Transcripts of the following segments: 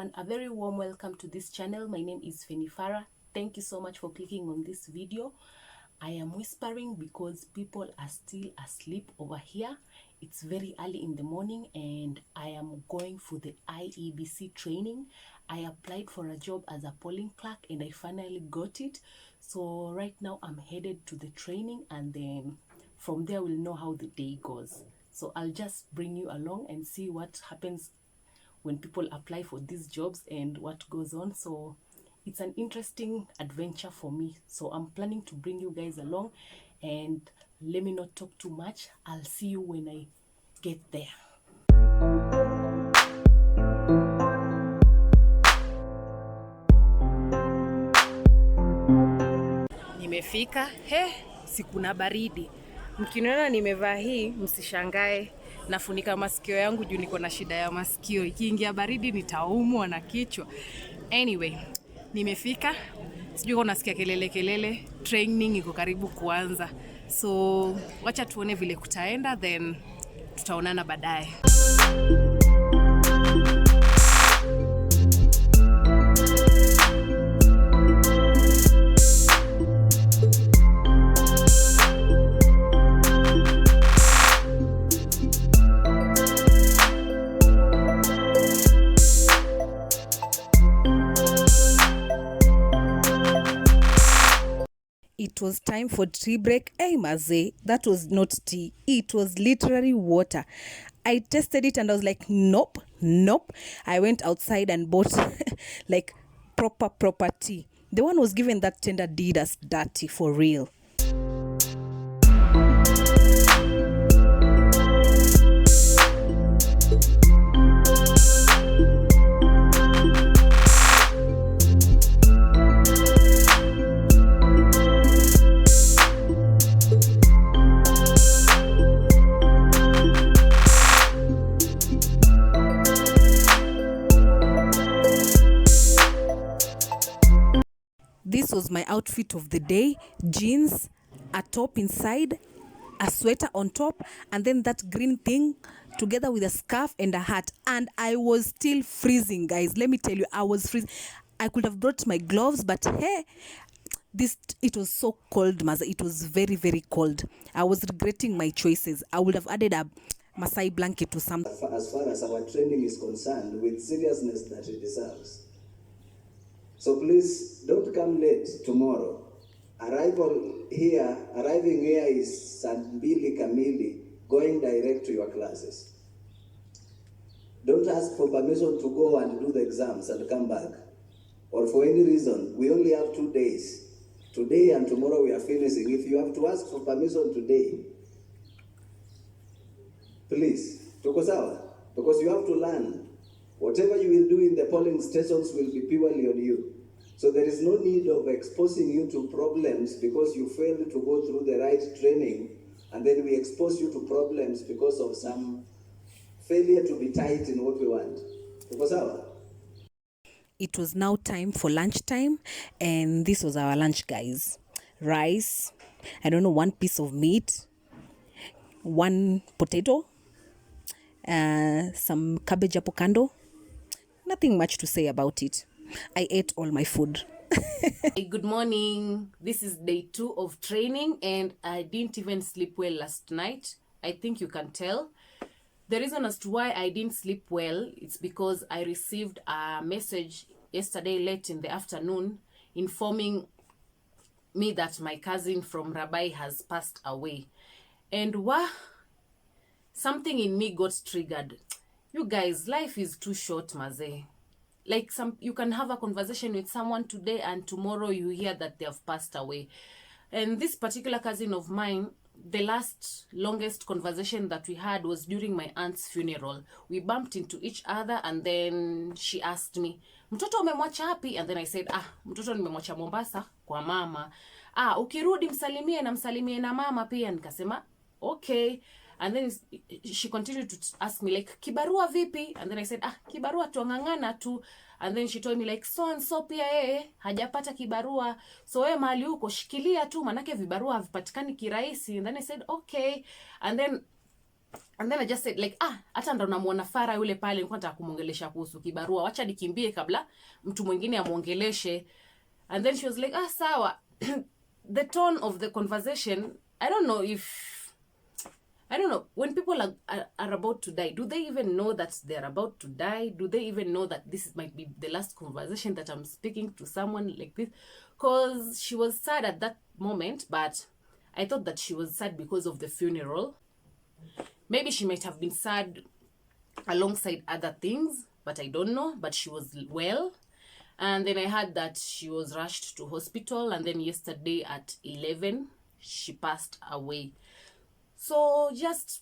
everyone, a very warm welcome to this channel. My name is Fenifara. Thank you so much for clicking on this video. I am whispering because people are still asleep over here. It's very early in the morning and I am going for the Iebc training. I applied for a job as a polling clerk and I finally got it. So right now I'm headed to the training and then from there we'll know how the day goes. So I'll just bring you along and see what happens when people apply for these jobs and what goes on. So it's an interesting adventure for me. So I'm planning to bring you guys along and let me not talk too much. I'll see you when I get there. Nimefika. Sikuna baridi. Mkiniona nimevaa hii msishangae. Nafunika masikio yangu juu niko na shida ya masikio. Ikiingia baridi nitaumwa na kichwa. Anyway, nimefika. Sijui kama unasikia kelele. Training iko karibu kuanza. So, wacha tuone vile kutaenda then tutaonana baadaye. It was time for tea break. Hey maze, that was not tea. It was literally water. I tasted it and I was like, nope. I went outside and bought like proper tea. The one was given that tender did us dirty for real. This was my outfit of the day. Jeans, a top inside, a sweater on top, and then that green thing together with a scarf and a hat. And I was still freezing, guys. Let me tell you, I was freezing. I could have brought my gloves, but hey, it was so cold, Maza. It was very cold. I was regretting my choices. I would have added a Masai blanket to something. As far as our training is concerned, with seriousness that it deserves. So please don't come late tomorrow. Arriving here is Sambili Kamili, going direct to your classes. Don't ask for permission to go and do the exams and come back. Or for any reason, we only have 2 days. Today and tomorrow we are finishing. If you have to ask for permission today, please, because you have to learn. Whatever you will do in the polling stations will be purely on you. So there is no need of exposing you to problems because you failed to go through the right training, and then we expose you to problems because of some failure to be tight in what we want. It was now time for lunchtime, and this was our lunch, guys. Rice, I don't know, 1 piece of meat, 1 potato, some cabbage hapo kando. Nothing much to say about it. I ate all my food. Hey, good morning. This is day 2 of training and I didn't even sleep well last night. I think you can tell. The reason as to why I didn't sleep well, it's because I received a message yesterday late in the afternoon informing me that my cousin from Rabai has passed away. And something in me got triggered. You guys, life is too short, maze. Like you can have a conversation with someone today and tomorrow you hear that they have passed away. And this particular cousin of mine, the longest conversation that we had was during my aunt's funeral. We bumped into each other and then she asked me, mtoto umemwacha wapi? And then I said, mtoto nimemwacha Mombasa kwa mama. Ukirudi msalimie na mama pia. Nikasema, okay. And then she continued to ask me like, kibarua vipi? And then I said, kibarua tuangangana tu. And then she told me like, so and so pia hajapata kibarua. So mahali huko shikilia tu manake vibarua havipatikani kirahisi. And then I said, okay. And then And then I just said like, hata ndo namuona Farah yule pale, nilikuwa nataka kumuongelesha kuhusu kibarua, wacha nikimbie kabla mtu mwingine amuongeleshe. And then she was like, sawa. The tone of the conversation, I don't know, when people are about to die, do they even know that they're about to die? Do they even know that this might be the last conversation that I'm speaking to someone like this? Because she was sad at that moment, but I thought that she was sad because of the funeral. Maybe she might have been sad alongside other things, but I don't know. But she was well. And then I heard that she was rushed to hospital, and then yesterday at 11, she passed away. So just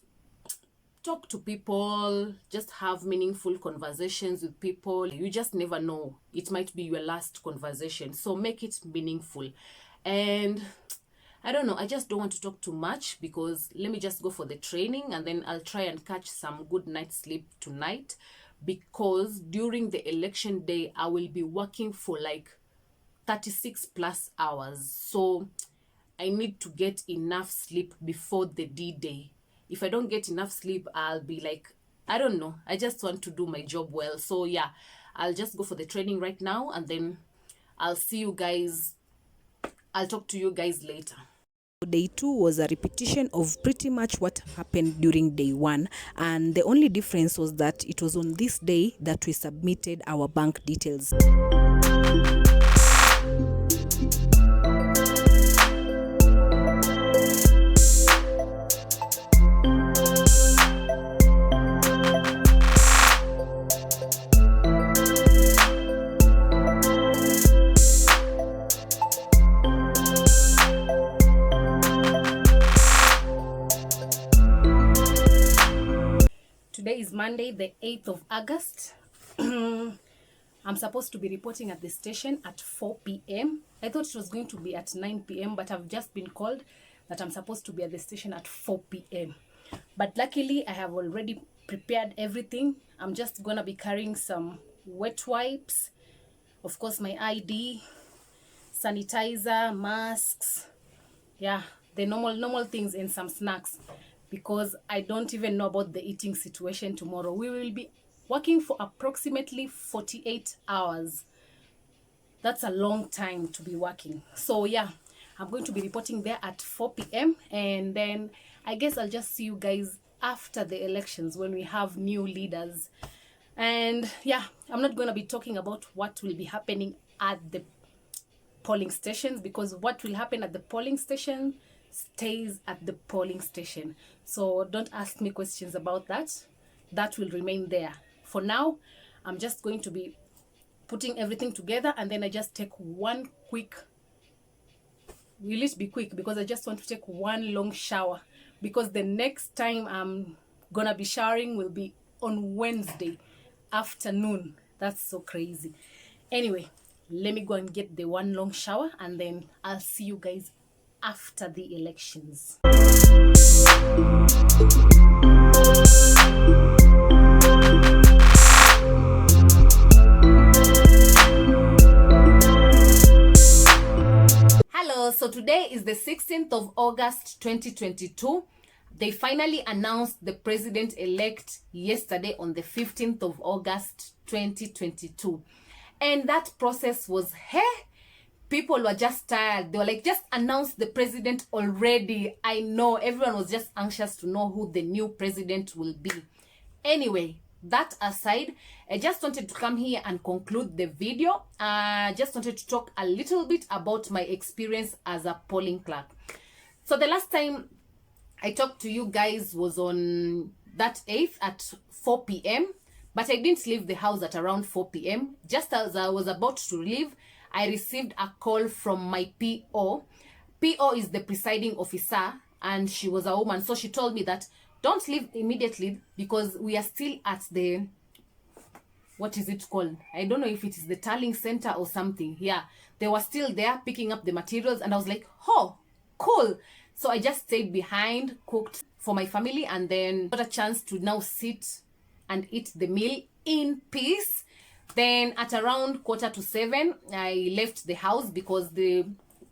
talk to people, just have meaningful conversations with people. You just never know. It might be your last conversation. So make it meaningful. And I don't know, I just don't want to talk too much, because let me just go for the training, and then I'll try and catch some good night's sleep tonight, because during the election day, I will be working for like 36 plus hours. So I need to get enough sleep before the D-Day. If I don't get enough sleep, I'll be like, I don't know. I just want to do my job well. So yeah, I'll just go for the training right now, and then I'll see you guys. I'll talk to you guys later. Day 2 was a repetition of pretty much what happened during day 1, and the only difference was that it was on this day that we submitted our bank details. Today is Monday, the 8th of August. I'm supposed to be reporting at the station at 4 p.m. I thought it was going to be at 9 p.m. but I've just been called that I'm supposed to be at the station at 4 p.m. But luckily, I have already prepared everything. I'm just gonna be carrying some wet wipes, of course my ID, sanitizer, masks, yeah, the normal things, and some snacks, because I don't even know about the eating situation tomorrow. We will be working for approximately 48 hours. That's a long time to be working. So yeah, I'm going to be reporting there at 4 p.m. and then I guess I'll just see you guys after the elections when we have new leaders. And yeah, I'm not going to be talking about what will be happening at the polling stations, because what will happen at the polling station stays at the polling station. So don't ask me questions about that. That will remain there. For now, I'm just going to be putting everything together, and then I just take one quick, will it be quick, because I just want to take one long shower, because the next time I'm gonna be showering will be on Wednesday afternoon. That's so crazy. Anyway, let me go and get the one long shower, and then I'll see you guys after the elections. Hello, so today is the 16th of August 2022. They finally announced the president-elect yesterday on the 15th of August 2022. And that process was, people were just tired. They were like, just announce the president already. I know everyone was just anxious to know who the new president will be. Anyway, that aside, I just wanted to come here and conclude the video. I just wanted to talk a little bit about my experience as a polling clerk. So the last time I talked to you guys was on that 8th at 4 p.m. But I didn't leave the house at around 4 p.m. Just as I was about to leave, I received a call from my PO. PO is the presiding officer, and she was a woman. So she told me that don't leave immediately, because we are still at the, what is it called? I don't know if it is the tallying center or something. Yeah, they were still there picking up the materials, and I was like, oh, cool. So I just stayed behind, cooked for my family, and then got a chance to now sit and eat the meal in peace. Then at around 6:45, I left the house, because the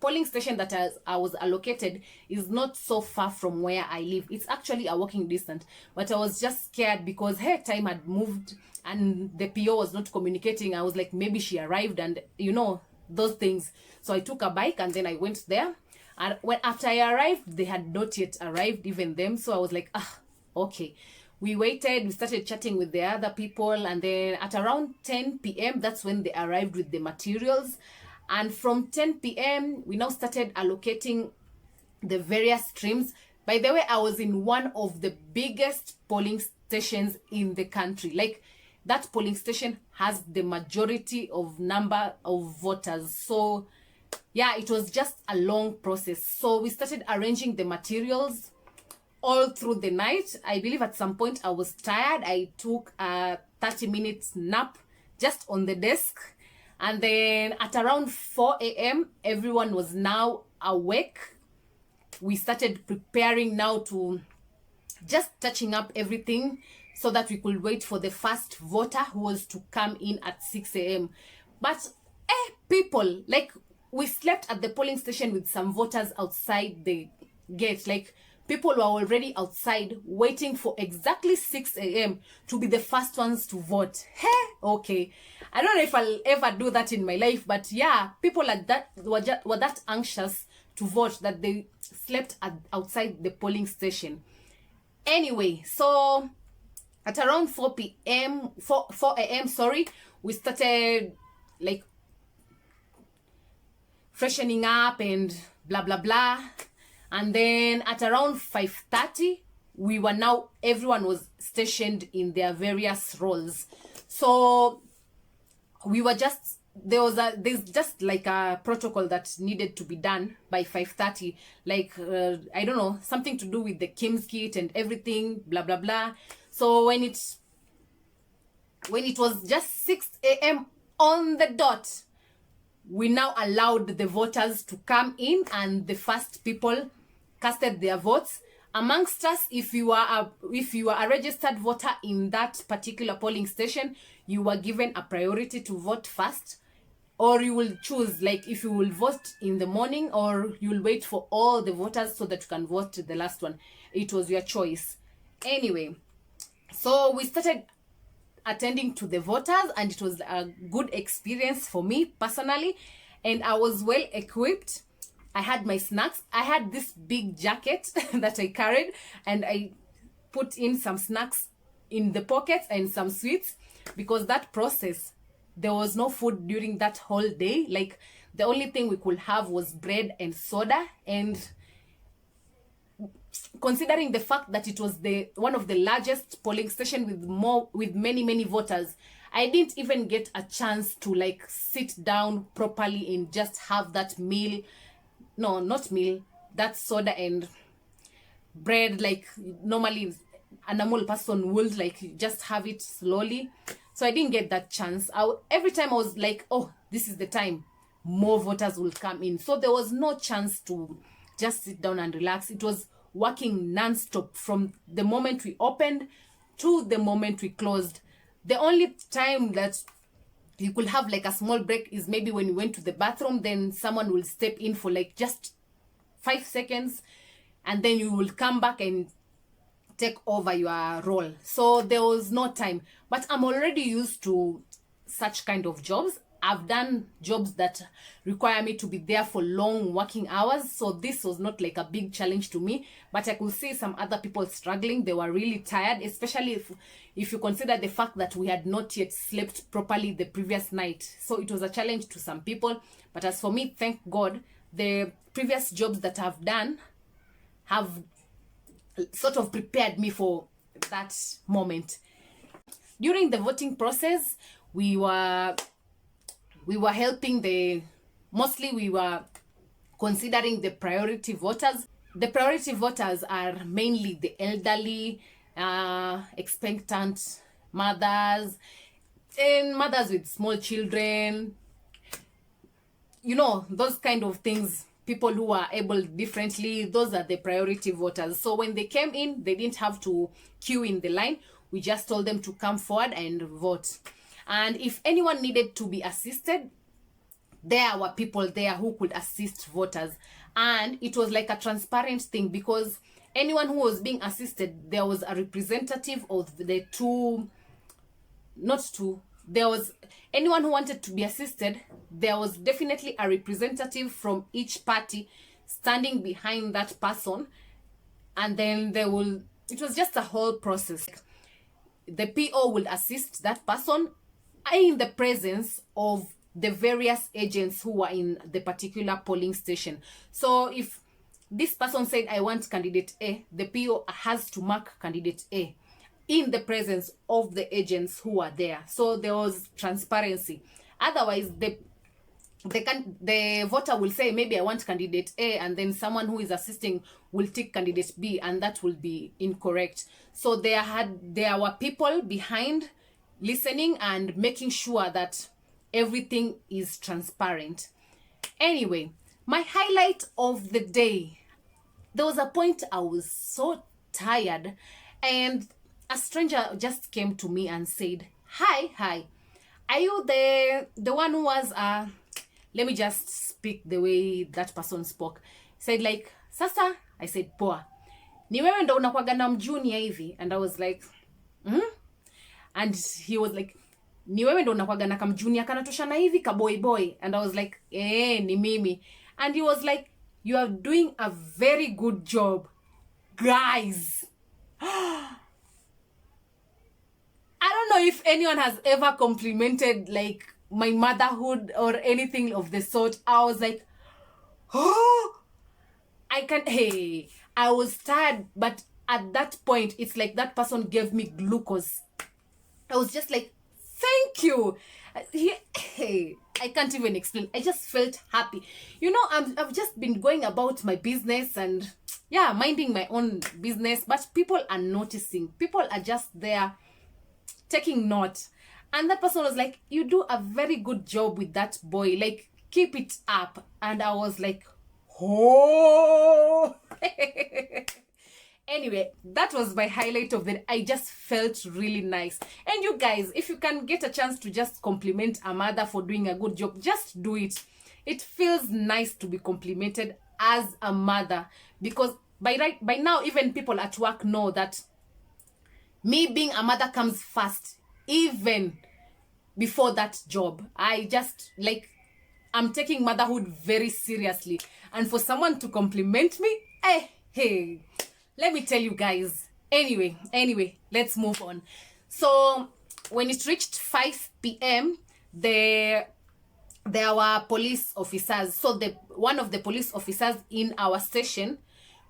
polling station that I was allocated is not so far from where I live. It's actually a walking distance, but I was just scared because her time had moved and the PO was not communicating. I was like, maybe she arrived, and those things. So I took a bike and then I went there. And after I arrived, they had not yet arrived, even them. So I was like, okay. We waited, we started chatting with the other people, and then at around 10 p.m., that's when they arrived with the materials. And from 10 p.m., we now started allocating the various streams. By the way, I was in one of the biggest polling stations in the country. Like, that polling station has the majority of number of voters. So yeah, it was just a long process. So we started arranging the materials all through the night. I believe at some point I was tired. I took a 30-minute nap just on the desk. And then at around 4 a.m., everyone was now awake. We started preparing now to just touching up everything so that we could wait for the first voter who was to come in at 6 a.m. But people, like, we slept at the polling station with some voters outside the gate. Like, people were already outside waiting for exactly 6 a.m. to be the first ones to vote. Okay. I don't know if I'll ever do that in my life, but yeah, people like that were that anxious to vote that they slept outside the polling station. Anyway, so at around 4 a.m., we started like freshening up and blah blah blah. And then at around 5:30, everyone was stationed in their various roles. So we were there's just like a protocol that needed to be done by 5:30, like I don't know, something to do with the Kim's kit and everything, blah blah blah. So when it was just 6 a.m. on the dot, we now allowed the voters to come in, and the first people casted their votes. Amongst us, if you are a registered voter in that particular polling station, you were given a priority to vote first, or you will choose, like, if you will vote in the morning, or you will wait for all the voters so that you can vote the last one. It was your choice. Anyway, so we started attending to the voters, and it was a good experience for me personally, and I was well equipped. I had my snacks. I had this big jacket that I carried, and I put in some snacks in the pockets and some sweets, because that process, there was no food during that whole day. Like, the only thing we could have was bread and soda. And considering the fact that it was one of the largest polling station with many voters, I didn't even get a chance to like sit down properly and just have that meal. No, not meal, that soda and bread, like normally a normal person would like just have it slowly. So I didn't get that chance. Every time I was like, oh, this is the time, more voters will come in. So there was no chance to just sit down and relax. It was working non-stop from the moment we opened to the moment we closed. The only time that you could have like a small break is maybe when you went to the bathroom, then someone will step in for like just 5 seconds, and then you will come back and take over your role. So there was no time. But I'm already used to such kind of jobs. I've done jobs that require me to be there for long working hours, so this was not like a big challenge to me. But I could see some other people struggling. They were really tired, especially if you consider the fact that we had not yet slept properly the previous night. So it was a challenge to some people. But as for me, thank God, the previous jobs that I've done have sort of prepared me for that moment. During the voting process, we were helping mostly we were considering the priority voters. The priority voters are mainly the elderly, expectant mothers, and mothers with small children, those kind of things. People who are able differently, those are the priority voters. So when they came in, they didn't have to queue in the line. We just told them to come forward and vote. And if anyone needed to be assisted, there were people there who could assist voters, and it was like a transparent thing, because anyone who was being assisted, there was a representative of the two, not two, there was anyone who wanted to be assisted, there was definitely a representative from each party standing behind that person, and then it was just a whole process. The PO will assist that person in the presence of the various agents who were in the particular polling station. So if this person said, I want candidate A, the PO has to mark candidate A in the presence of the agents who are there. So there was transparency. Otherwise, the voter will say, maybe I want candidate A, and then someone who is assisting will take candidate B, and that will be incorrect. So there were people behind listening and making sure that everything is transparent. Anyway, my highlight of the day, there was a point I was so tired, and a stranger just came to me and said, hi, are you the one who was let me just speak the way that person spoke. Said like, sasa. I said, poa, ni wewe ndo unakwaga na mjunior hivi? And I was like, and he was like, ni wewe ndo unakwaga na kamjunior kanatoshana hivi kaboy. And I was like, ni mimi. And he was like, you are doing a very good job, guys. I don't know if anyone has ever complimented like my motherhood or anything of the sort. I was like, oh, I was tired, but at that point, it's like that person gave me glucose. I was just like, thank you. I can't even explain. I just felt happy. You know, I've just been going about my business and minding my own business, but people are noticing. People are just there taking note. And that person was like, you do a very good job with that boy. Like, keep it up. And I was like, oh. Anyway, that was my highlight of the day. I just felt really nice. And you guys, if you can get a chance to just compliment a mother for doing a good job, just do it. It feels nice to be complimented as a mother, because by now, even people at work know that me being a mother comes first, even before that job. I just like, I'm taking motherhood very seriously, and for someone to compliment me, hey, let me tell you guys. Anyway, let's move on. So when it reached 5 p.m, there were police officers. So one of the police officers in our station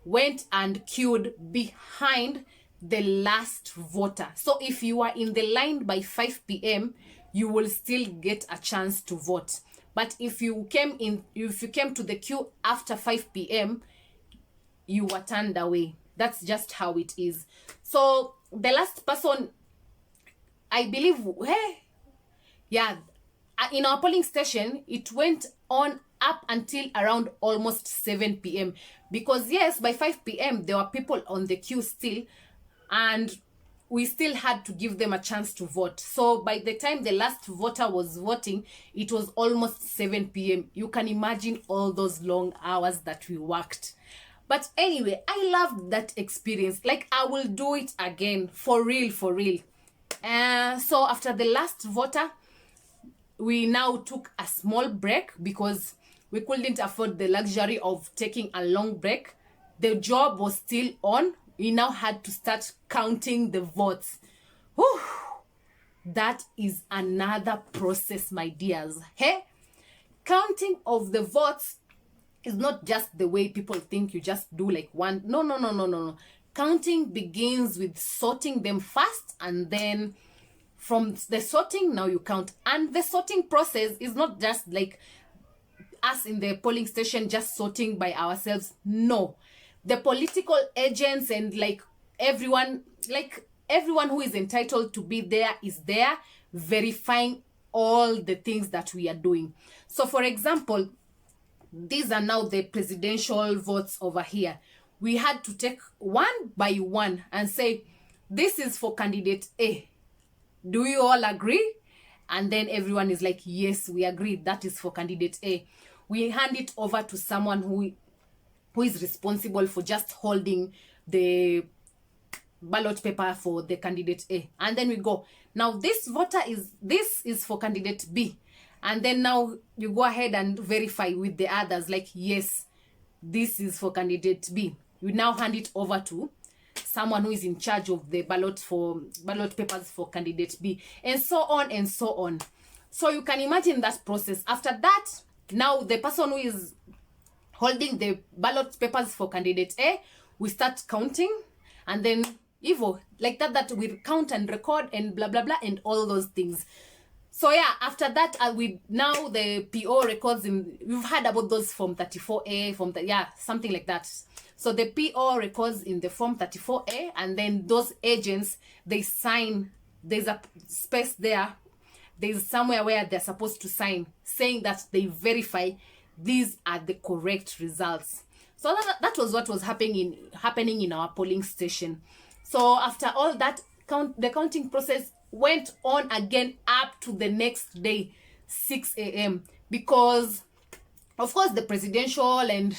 went and queued behind the last voter. So if you are in the line by 5 p.m, you will still get a chance to vote. But if you came to the queue after 5 p.m, you were turned away. That's just how it is. So the last person, I believe, in our polling station, it went on up until around almost 7 p.m. Because yes, by 5 p.m, there were people on the queue still, and we still had to give them a chance to vote. So by the time the last voter was voting, it was almost 7 p.m. You can imagine all those long hours that we worked. But anyway, I loved that experience. Like, I will do it again, for real. So after the last voter, we now took a small break because we couldn't afford the luxury of taking a long break. The job was still on. We now had to start counting the votes. Whew. That is another process, my dears. Hey, counting of the votes is not just the way people think you just do like one. No. Counting begins with sorting them first, and then from the sorting, now you count. And the sorting process is not just like us in the polling station just sorting by ourselves. No. The political agents and everyone who is entitled to be there is there, verifying all the things that we are doing. So for example, these are now the presidential votes over here. We had to take one by one and say, this is for candidate A. Do you all agree? And then everyone is like, yes, we agree, that is for candidate A. We hand it over to someone who is responsible for just holding the ballot paper for the candidate A. And then we go, now this is for candidate B. And then now you go ahead and verify with the others, like, yes, this is for candidate B. You now hand it over to someone who is in charge of the ballot papers for candidate B, and so on and so on. So you can imagine that process. After that, now the person who is holding the ballot papers for candidate A, we start counting, and then like that we count and record and blah blah blah and all those things. So yeah, after that, now the PO records you've heard about those form 34A, something like that. So the PO records in the form 34A, and then those agents, they sign. There's a space there. There's somewhere where they're supposed to sign, saying that they verify these are the correct results. So that was what was happening in our polling station. So after all that, the counting process went on again up to the next day, 6 a.m. because, of course, the presidential and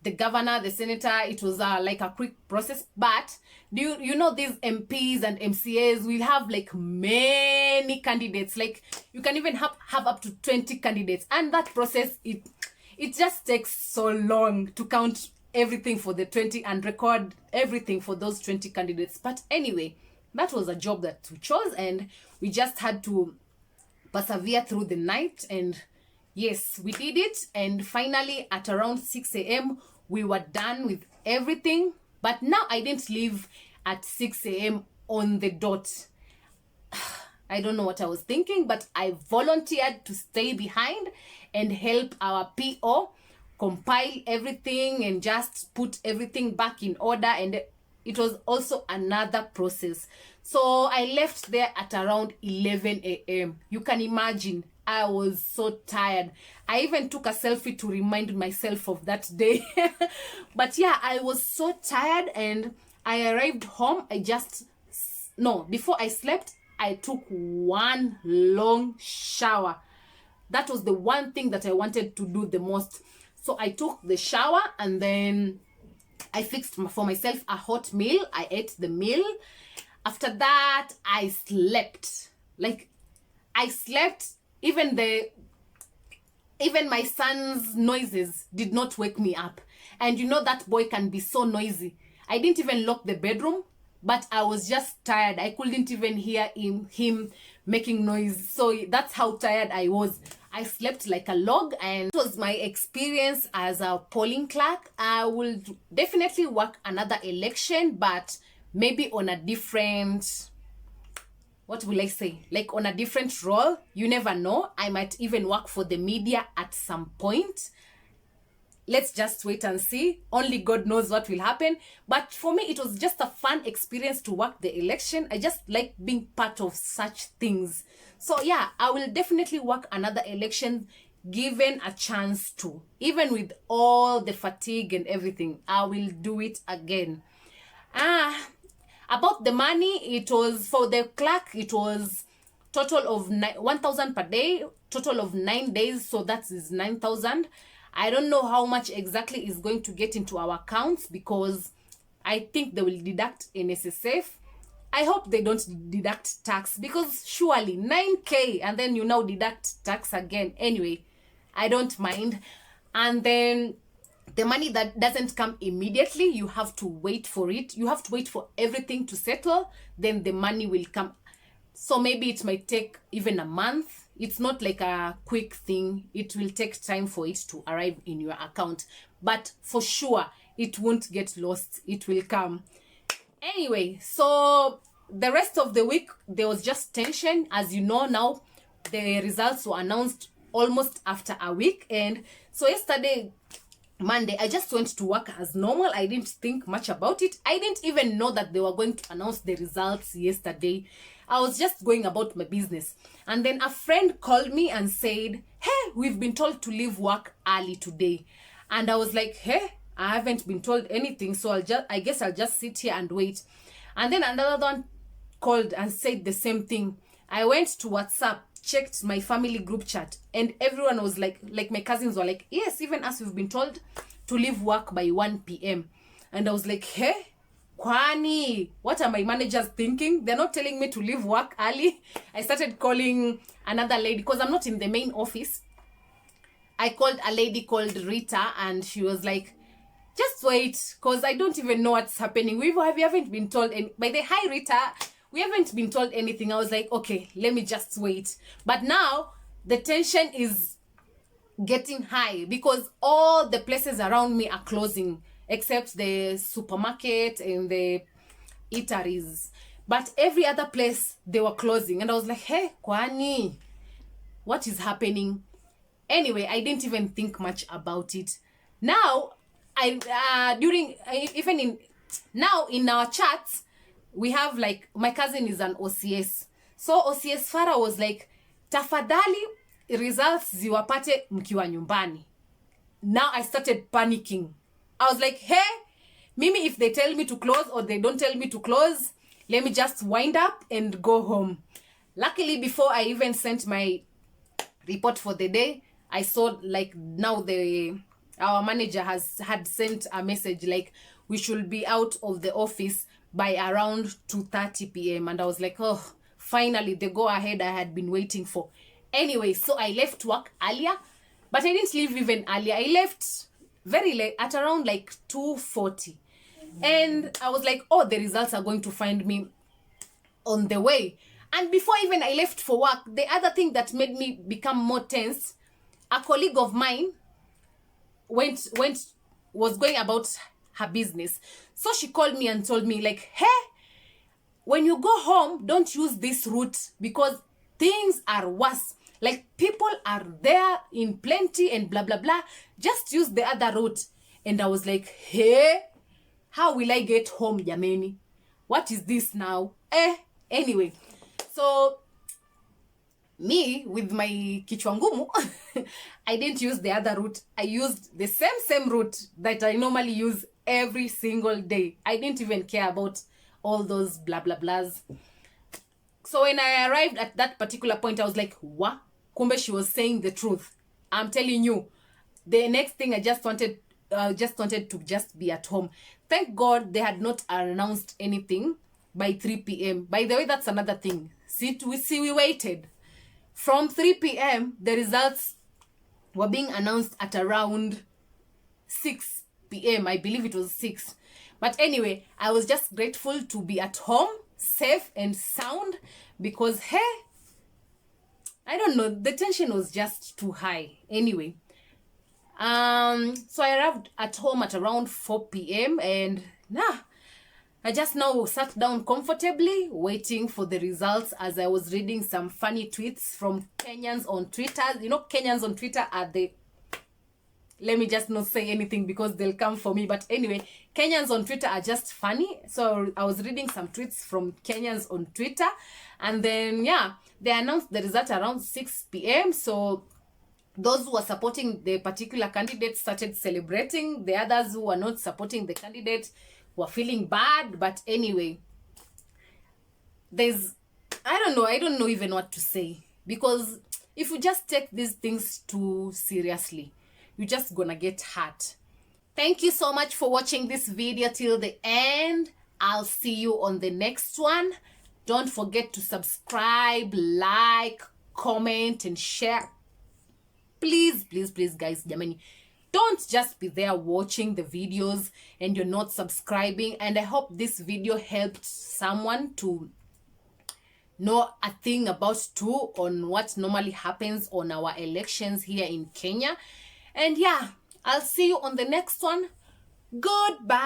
the governor, the senator, it was like a quick process. But you know these MPs and MCAs will have like many candidates. Like you can even have up to 20 candidates, and that process it just takes so long to count everything for the 20 and record everything for those 20 candidates. But anyway, that was a job that we chose, and we just had to persevere through the night. And yes, we did it. And finally, at around 6 a.m., we were done with everything. But now I didn't leave at 6 a.m. on the dot. I don't know what I was thinking, but I volunteered to stay behind and help our PO compile everything and just put everything back in order. And it was also another process. So I left there at around 11 a.m. You can imagine, I was so tired. I even took a selfie to remind myself of that day. But yeah, I was so tired, and I arrived home. Before I slept, I took one long shower. That was the one thing that I wanted to do the most. So I took the shower, and then I fixed for myself a hot meal. I ate the meal. After that, I slept. Even my son's noises did not wake me up. And you know that boy can be so noisy. I didn't even lock the bedroom, but I was just tired. I couldn't even hear him making noise. So that's how tired I was. I slept like a log, and it was my experience as a polling clerk. I will definitely work another election, but maybe on a different, what will I say? Like on a different role. You never know. I might even work for the media at some point. Let's just wait and see. Only God knows what will happen. But for me, it was just a fun experience to work the election. I just like being part of such things. So yeah, I will definitely work another election given a chance to. Even with all the fatigue and everything, I will do it again. About the money, it was for the clerk, it was total of 1,000 per day, total of 9 days. So that is 9,000. I don't know how much exactly is going to get into our accounts, because I think they will deduct NSSF. I hope they don't deduct tax, because surely 9K and then you now deduct tax again. Anyway, I don't mind. And then the money that doesn't come immediately, you have to wait for it. You have to wait for everything to settle, then the money will come. So maybe it might take even a month. It's not like a quick thing. It will take time for it to arrive in your account. But for sure, it won't get lost. It will come. Anyway, so the rest of the week, there was just tension. As you know now, the results were announced almost after a week. And so yesterday, Monday, I just went to work as normal. I didn't think much about it. I didn't even know that they were going to announce the results yesterday. I was just going about my business. And then a friend called me and said, hey, we've been told to leave work early today. And I was like, hey, I haven't been told anything. So I guess I'll just sit here and wait. And then another one called and said the same thing. I went to WhatsApp checked my family group chat, and everyone was like my cousins were like, yes, even us, we've been told to leave work by 1 p.m. And I was like, hey, kwani, what are my managers thinking? They're not telling me to leave work early. I started calling another lady because I'm not in the main office. I called a lady called Rita, and she was like, just wait, because I don't even know what's happening. We haven't been told. And by the hi, Rita, we haven't been told anything. I was like, okay, let me just wait. But now the tension is getting high because all the places around me are closing except the supermarket and the eateries. But every other place, they were closing. And I was like, hey, kwani, what is happening? Anyway, I didn't even think much about it. Now, now in our chats, we have like, my cousin is an OCS. So OCS Farah was like, tafadhali results ziwapate mkiwa nyumbani. Now I started panicking. I was like, hey, mimi, if they tell me to close or they don't tell me to close, let me just wind up and go home. Luckily, before I even sent my report for the day, I saw like now our manager had sent a message like we should be out of the office by around 2:30 p.m. and I was like, oh, finally the go ahead I had been waiting for. Anyway, so I left work earlier, but I didn't leave even earlier. I left very late at around like 2:40, and I was like, oh, the results are going to find me on the way. And before even I left for work, the other thing that made me become more tense, a colleague of mine was going about her business. So she called me and told me like, hey, when you go home, don't use this route because things are worse. Like, people are there in plenty and blah, blah, blah. Just use the other route. And I was like, hey, how will I get home, jameni? What is this now? Anyway, so me with my kichwa ngumu, I didn't use the other route. I used the same route that I normally use every single day. I didn't even care about all those blah blah blahs. So when I arrived at that particular point, I was like, what? Kumbe, she was saying the truth. I'm telling you. The next thing, I just wanted to just be at home. Thank God they had not announced anything by 3 p.m. By the way, that's another thing. We waited. From 3 p.m., the results were being announced at around 6 p.m. I believe it was 6. But anyway, I was just grateful to be at home, safe and sound, because, hey, I don't know, the tension was just too high. Anyway, so I arrived at home at around 4 p.m. and I just now sat down comfortably waiting for the results as I was reading some funny tweets from Kenyans on Twitter. You know, Kenyans on Twitter are let me just not say anything because they'll come for me. But anyway, Kenyans on Twitter are just funny. So I was reading some tweets from Kenyans on Twitter. And then, they announced the result around 6 p.m. So those who were supporting the particular candidate started celebrating. The others who were not supporting the candidate were feeling bad. But anyway, I don't know even what to say. Because if you just take these things too seriously, you're just gonna get hurt. Thank you so much for watching this video till the end. I'll see you on the next one. Don't forget to subscribe, like, comment, and share. Please, please, please, guys, jamani. Don't just be there watching the videos and you're not subscribing. And I hope this video helped someone to know a thing about too on what normally happens on our elections here in Kenya. And I'll see you on the next one. Goodbye.